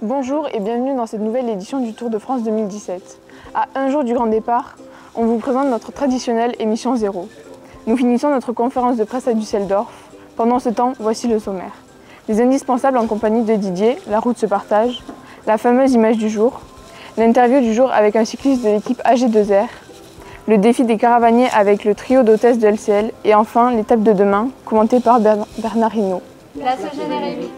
Bonjour et bienvenue dans cette nouvelle édition du Tour de France 2017. À un jour du grand départ, on vous présente notre traditionnelle émission 0. Nous finissons notre conférence de presse à Düsseldorf. Pendant ce temps, voici le sommaire. Les indispensables en compagnie de Didier, la route se partage, la fameuse image du jour, l'interview du jour avec un cycliste de l'équipe AG2R, le défi des caravaniers avec le trio d'hôtesses de LCL et enfin l'étape de demain, commentée par Bernard Hinault. Place au générique.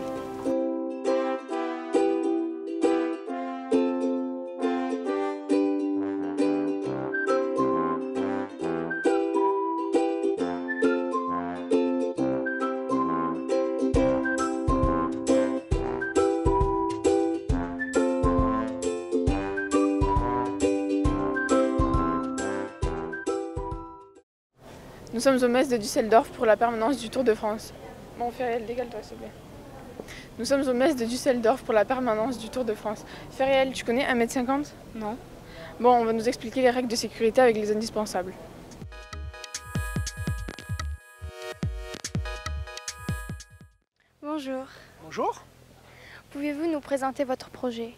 Nous sommes au Metz de Düsseldorf pour la permanence du Tour de France. Bon, Feriel, décale-toi s'il te plaît. Nous sommes au Metz de Düsseldorf pour la permanence du Tour de France. Feriel, tu connais 1,50 m? Non. Bon, on va nous expliquer les règles de sécurité avec les indispensables. Bonjour. Bonjour. Pouvez-vous nous présenter votre projet?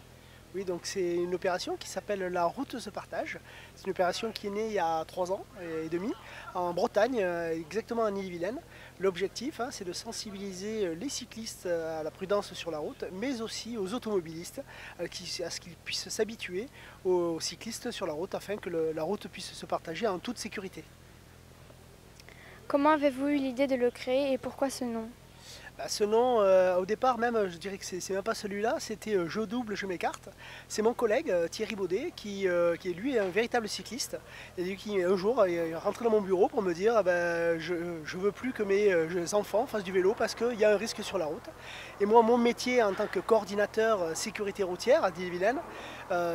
Oui, donc c'est une opération qui s'appelle la route se partage. C'est une opération qui est née il y a 3 ans et demi en Bretagne, exactement en Ille-et-Vilaine. L'objectif, c'est de sensibiliser les cyclistes à la prudence sur la route, mais aussi aux automobilistes à ce qu'ils puissent s'habituer aux cyclistes sur la route afin que la route puisse se partager en toute sécurité. Comment avez-vous eu l'idée de le créer et pourquoi ce nom? Ce nom, au départ même, je dirais que c'est même pas celui-là, c'était je double, je m'écarte. C'est mon collègue Thierry Baudet qui est lui un véritable cycliste et qui un jour est rentré dans mon bureau pour me dire je veux plus que mes enfants fassent du vélo parce qu'il y a un risque sur la route. Et moi, mon métier en tant que coordinateur sécurité routière à Ille-et-Vilaine,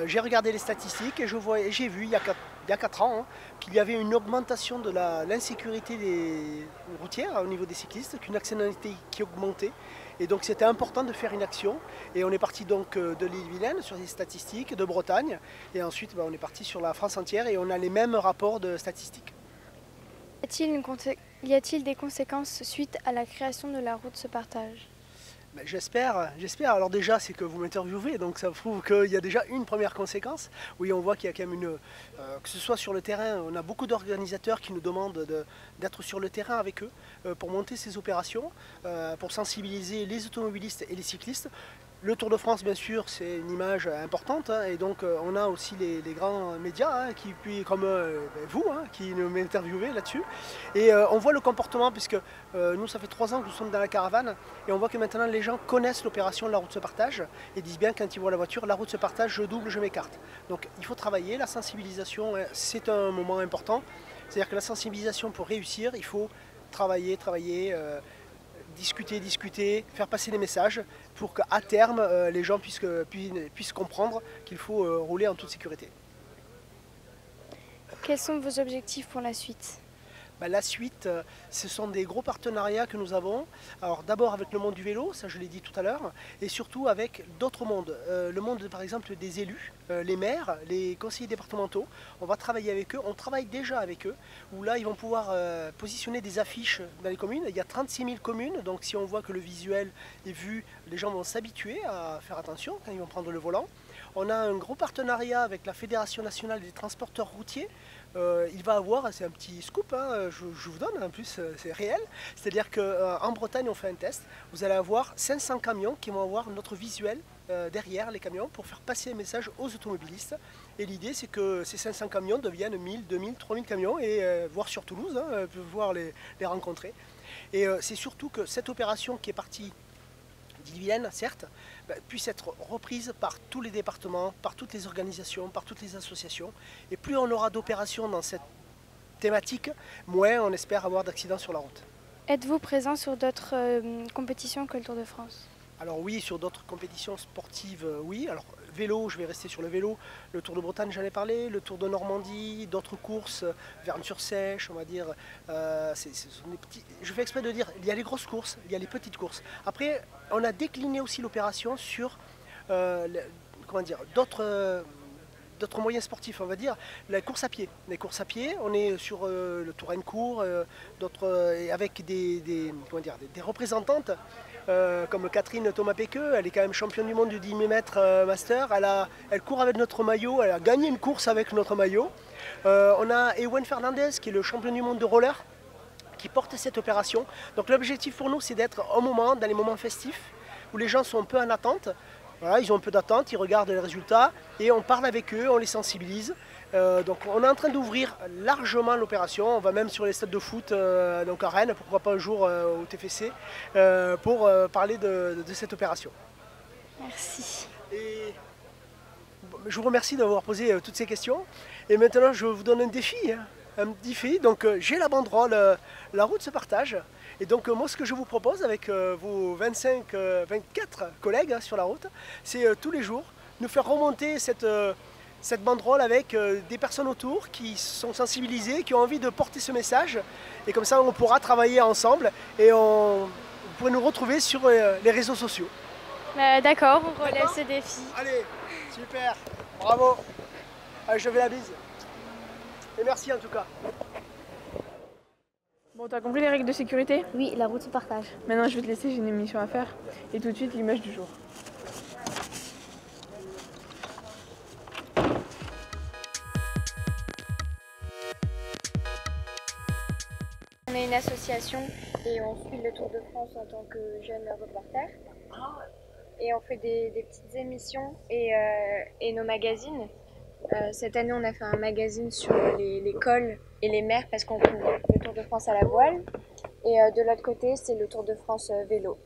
j'ai regardé les statistiques et j'ai vu il y a 4 ans qu'il y avait une augmentation de l'insécurité routière au niveau des cyclistes, qu'une accidentalité qui augmentait. Et donc c'était important de faire une action. Et on est parti donc de l'Ille-et-Vilaine sur les statistiques, de Bretagne. Et ensuite on est parti sur la France entière et on a les mêmes rapports de statistiques. Y a-t-il des conséquences suite à la création de la route se partage? J'espère. Alors déjà, c'est que vous m'interviewez, donc ça prouve qu'il y a déjà une première conséquence. Oui, on voit qu'il y a quand même que ce soit sur le terrain, on a beaucoup d'organisateurs qui nous demandent d'être sur le terrain avec eux pour monter ces opérations, pour sensibiliser les automobilistes et les cyclistes. Le Tour de France, bien sûr, c'est une image importante et donc on a aussi les grands médias comme vous qui m'interviewez là-dessus. Et on voit le comportement puisque nous, ça fait 3 ans que nous sommes dans la caravane et on voit que maintenant les gens connaissent l'opération La route se partage et disent bien quand ils voient la voiture, la route se partage, je double, je m'écarte. Donc il faut travailler, la sensibilisation, c'est un moment important. C'est-à-dire que la sensibilisation, pour réussir, il faut travailler, discuter, faire passer des messages pour qu'à terme, les gens puissent comprendre qu'il faut rouler en toute sécurité. Quels sont vos objectifs pour la suite? La suite, ce sont des gros partenariats que nous avons. Alors d'abord avec le monde du vélo, ça je l'ai dit tout à l'heure, et surtout avec d'autres mondes. Le monde par exemple des élus, les maires, les conseillers départementaux. On va travailler avec eux, on travaille déjà avec eux, où là ils vont pouvoir positionner des affiches dans les communes. Il y a 36 000 communes, donc si on voit que le visuel est vu, les gens vont s'habituer à faire attention quand ils vont prendre le volant. On a un gros partenariat avec la Fédération nationale des transporteurs routiers. Il va avoir, c'est un petit scoop, je vous donne, en plus c'est réel, c'est-à-dire qu'en Bretagne on fait un test, vous allez avoir 500 camions qui vont avoir notre visuel derrière les camions pour faire passer un message aux automobilistes. Et l'idée c'est que ces 500 camions deviennent 1000, 2000, 3000 camions et voire sur Toulouse, pouvoir les rencontrer. Et c'est surtout que cette opération qui est partie d'Ille-et-Vilaine, certes, puisse être reprise par tous les départements, par toutes les organisations, par toutes les associations. Et plus on aura d'opérations dans cette thématique, moins on espère avoir d'accidents sur la route. Êtes-vous présent sur d'autres compétitions que le Tour de France? Alors oui, sur d'autres compétitions sportives, oui. Alors vélo, je vais rester sur le vélo. Le Tour de Bretagne, j'en ai parlé. Le Tour de Normandie, d'autres courses, Verne-sur-Sèche, on va dire. Ce sont des petits... Je fais exprès de dire, il y a les grosses courses, il y a les petites courses. Après, on a décliné aussi l'opération sur d'autres d'autres moyens sportifs, on va dire, la course à pied. Les courses à pied, on est sur le Touraine-Court, avec comment dire, des représentantes comme Catherine Thomas-Péqueux, elle est quand même championne du monde du 10 000 mètres master, elle court avec notre maillot, elle a gagné une course avec notre maillot. On a Ewen Fernandez qui est le champion du monde de roller, qui porte cette opération. Donc l'objectif pour nous, c'est d'être au moment, dans les moments festifs, où les gens sont un peu en attente. Voilà, ils ont un peu d'attente, ils regardent les résultats et on parle avec eux, on les sensibilise. Donc on est en train d'ouvrir largement l'opération, on va même sur les stades de foot, donc à Rennes, pourquoi pas un jour au TFC, pour parler de cette opération. Merci. Et je vous remercie d'avoir posé toutes ces questions. Et maintenant je vous donne un défi. Un défi. Donc j'ai la banderole, la route se partage. Et donc moi ce que je vous propose avec vos 24 collègues sur la route, c'est tous les jours nous faire remonter cette banderole avec des personnes autour qui sont sensibilisées, qui ont envie de porter ce message. Et comme ça on pourra travailler ensemble et vous pourrez nous retrouver sur les réseaux sociaux. D'accord, on relève ce défi. Allez, super, bravo. Allez, je fais la bise. Et merci en tout cas. Bon, t'as compris les règles de sécurité? Oui, la route se partage. Maintenant, je vais te laisser, j'ai une émission à faire. Et tout de suite, l'image du jour. On est une association et on suit le Tour de France en tant que jeune reporter. Et on fait des petites émissions et nos magazines. Cette année, on a fait un magazine sur les cols et les mers parce qu'on couvre le Tour de France à la voile. Et de l'autre côté, c'est le Tour de France vélo.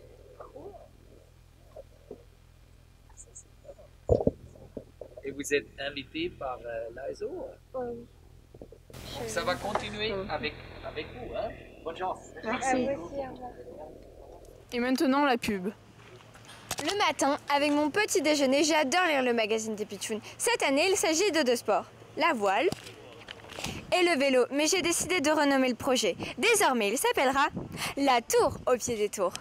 Et vous êtes invité par l'ASO. Ça va continuer avec vous. Hein? Bonne chance. Merci. Et maintenant, la pub. Le matin, avec mon petit déjeuner, j'adore lire le magazine des Pitchounes. Cette année, il s'agit de deux sports, la voile et le vélo. Mais j'ai décidé de renommer le projet. Désormais, il s'appellera La Tour au pied des tours.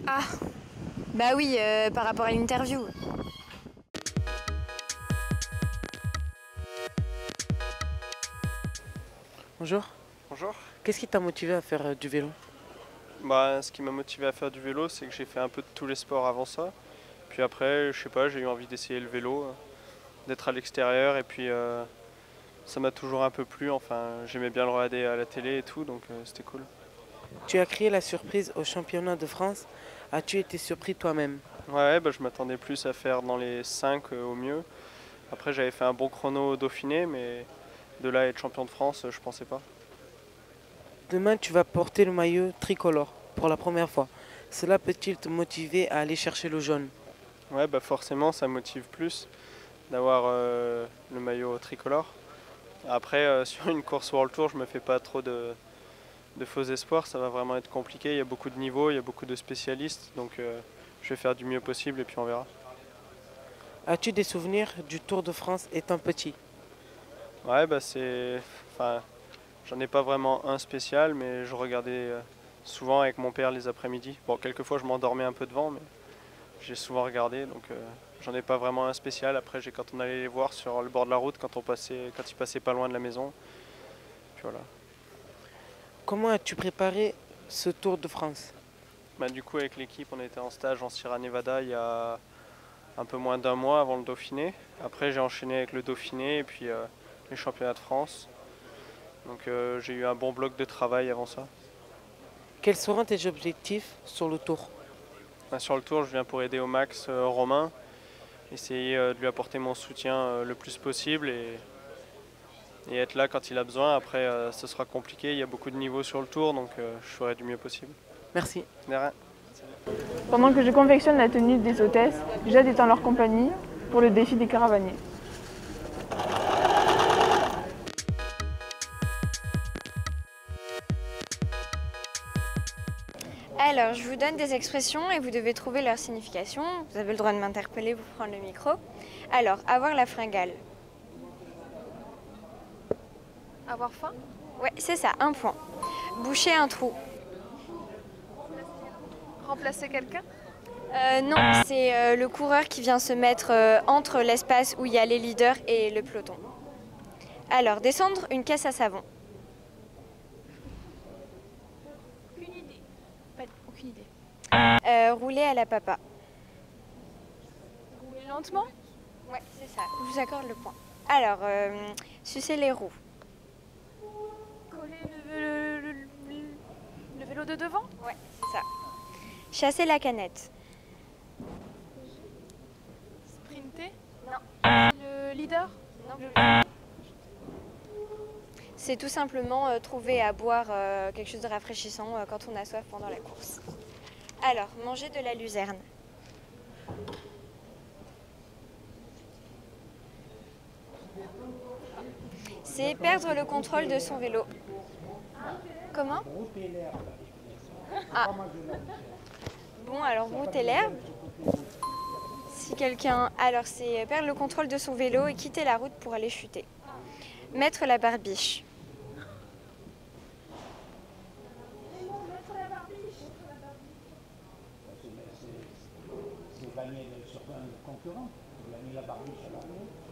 Ah, bah oui, par rapport à l'interview. Bonjour. Bonjour. Qu'est-ce qui t'a motivé à faire du vélo? Ce qui m'a motivé à faire du vélo, c'est que j'ai fait un peu de tous les sports avant ça. Puis après, je sais pas, j'ai eu envie d'essayer le vélo, d'être à l'extérieur et puis ça m'a toujours un peu plu. Enfin, j'aimais bien le regarder à la télé et tout, donc c'était cool. Tu as créé la surprise au championnat de France. As-tu été surpris toi-même? Ouais, je m'attendais plus à faire dans les 5 au mieux. Après, j'avais fait un bon chrono au Dauphiné, mais de là à être champion de France, je pensais pas. Demain, tu vas porter le maillot tricolore pour la première fois. Cela peut-il te motiver à aller chercher le jaune? Ouais, forcément, ça motive plus d'avoir le maillot tricolore. Après, sur une course World Tour, je me fais pas trop de faux espoirs. Ça va vraiment être compliqué. Il y a beaucoup de niveaux, il y a beaucoup de spécialistes. Donc, je vais faire du mieux possible et puis on verra. As-tu des souvenirs du Tour de France étant petit? Ouais, j'en ai pas vraiment un spécial, mais je regardais souvent avec mon père les après-midi. Bon, quelquefois je m'endormais un peu devant, mais j'ai souvent regardé, donc j'en ai pas vraiment un spécial. Après, quand on allait les voir sur le bord de la route, quand ils passaient pas loin de la maison. Puis voilà. Comment as-tu préparé ce Tour de France? Du coup, avec l'équipe, on était en stage en Sierra Nevada il y a un peu moins d'un mois avant le Dauphiné. Après, j'ai enchaîné avec le Dauphiné et puis les championnats de France. Donc j'ai eu un bon bloc de travail avant ça. Quels seront tes objectifs sur le Tour? Sur le Tour, je viens pour aider au max Romain, essayer de lui apporter mon soutien le plus possible et être là quand il a besoin. Après, ce sera compliqué, il y a beaucoup de niveaux sur le Tour, donc je ferai du mieux possible. Merci. De rien. Pendant que je confectionne la tenue des hôtesses, Jade est en leur compagnie pour le défi des caravaniers. Alors, je vous donne des expressions et vous devez trouver leur signification. Vous avez le droit de m'interpeller, vous prendre le micro. Alors, avoir la fringale. Avoir faim? Ouais, c'est ça, un point. Boucher un trou. Remplacer quelqu'un? Non, c'est le coureur qui vient se mettre entre l'espace où il y a les leaders et le peloton. Alors, descendre une caisse à savon. Aucune idée. Aucune idée. Rouler à la papa. Rouler lentement. Ouais, c'est ça. Je vous accorde le point. Alors, sucer les roues. Coller le vélo de devant. Ouais, c'est ça. Chasser la canette. Sprinter. Non. Le leader. Non. C'est tout simplement trouver à boire quelque chose de rafraîchissant quand on a soif pendant la course. Alors, manger de la luzerne. C'est perdre le contrôle de son vélo. Comment? Ah. Bon, alors brouter l'herbe. Si quelqu'un... Alors, c'est perdre le contrôle de son vélo et quitter la route pour aller chuter. Mettre la barbiche.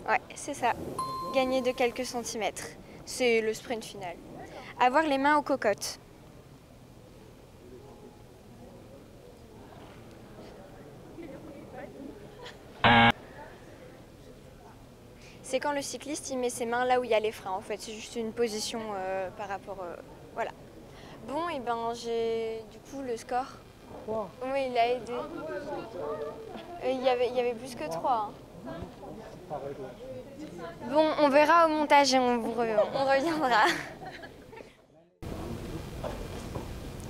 Ouais, c'est ça. Gagner de quelques centimètres. C'est le sprint final. Avoir les mains aux cocottes. C'est quand le cycliste il met ses mains là où il y a les freins en fait. C'est juste une position par rapport... voilà. Bon, et ben j'ai du coup le score. Oui, il a aidé. Il y avait plus que 3. Hein. Bon, on verra au montage et on reviendra.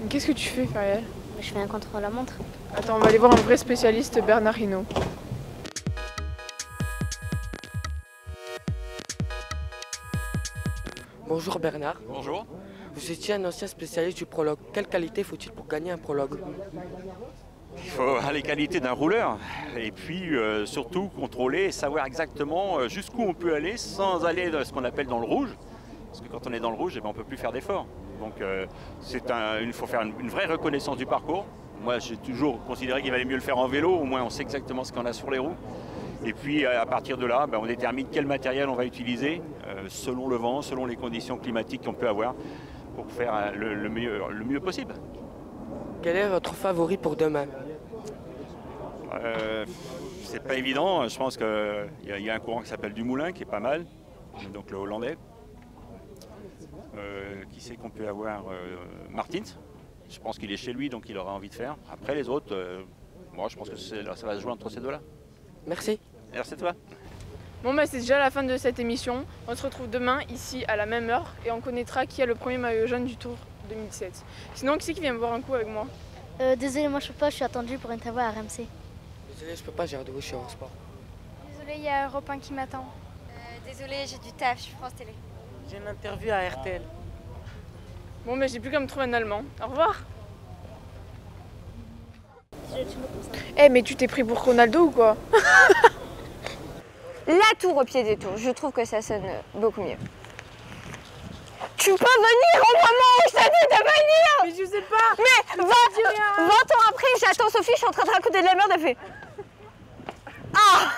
Qu'est-ce que tu fais, Fariel? Je fais un contre-la-montre. Attends, on va aller voir un vrai spécialiste, Bernard Hinault. Bonjour Bernard. Bonjour. Vous étiez un ancien spécialiste du prologue. Quelle qualité faut-il pour gagner un prologue? Il faut avoir les qualités d'un rouleur et puis surtout contrôler et savoir exactement jusqu'où on peut aller sans aller dans ce qu'on appelle dans le rouge. Parce que quand on est dans le rouge, eh ben, on ne peut plus faire d'efforts. Donc il faut faire une vraie reconnaissance du parcours. Moi j'ai toujours considéré qu'il valait mieux le faire en vélo, au moins on sait exactement ce qu'on a sur les roues. Et puis à partir de là, ben, on détermine quel matériel on va utiliser selon le vent, selon les conditions climatiques qu'on peut avoir pour faire le mieux possible. Quel est votre favori pour demain? C'est pas évident, je pense qu'il y a un courant qui s'appelle Dumoulin qui est pas mal, donc le Hollandais. Qui sait qu'on peut avoir Martins, je pense qu'il est chez lui donc il aura envie de faire. Après les autres, moi je pense que ça va se jouer entre ces deux-là. Merci. Merci à toi. Bon bah c'est déjà la fin de cette émission. On se retrouve demain ici à la même heure et on connaîtra qui a le premier maillot jaune du Tour 2017. Sinon qui c'est qui vient me boire un coup avec moi? Désolé, moi je peux pas, je suis attendue pour une interview à RMC. Désolé, je peux pas, j'ai rendez-vous chez Eurosport. Désolée, il y a Europe 1 qui m'attend. Désolée, j'ai du taf, je suis France Télé. J'ai une interview à RTL. Bon bah j'ai plus qu'à me trouver un Allemand. Au revoir. Eh mais tu t'es pris pour Ronaldo ou quoi? La tour au pied des tours, je trouve que ça sonne beaucoup mieux. Tu peux venir au moment où je t'ai dit de venir! Mais je sais pas! Mais 20 ans après, j'attends Sophie, je suis en train de raconter de la merde, elle fait... Ah!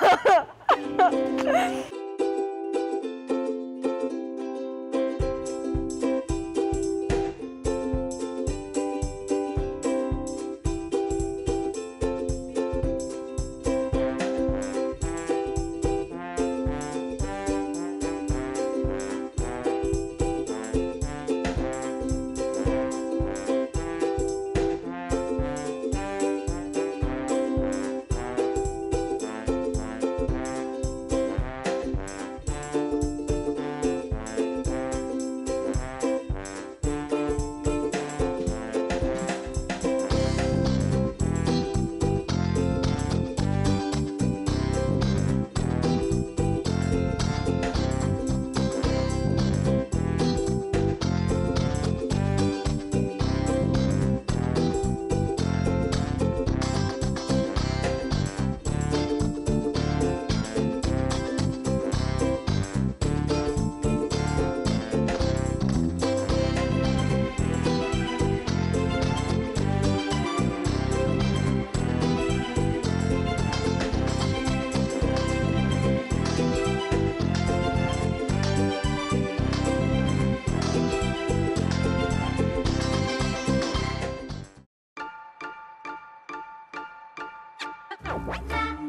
Thank you.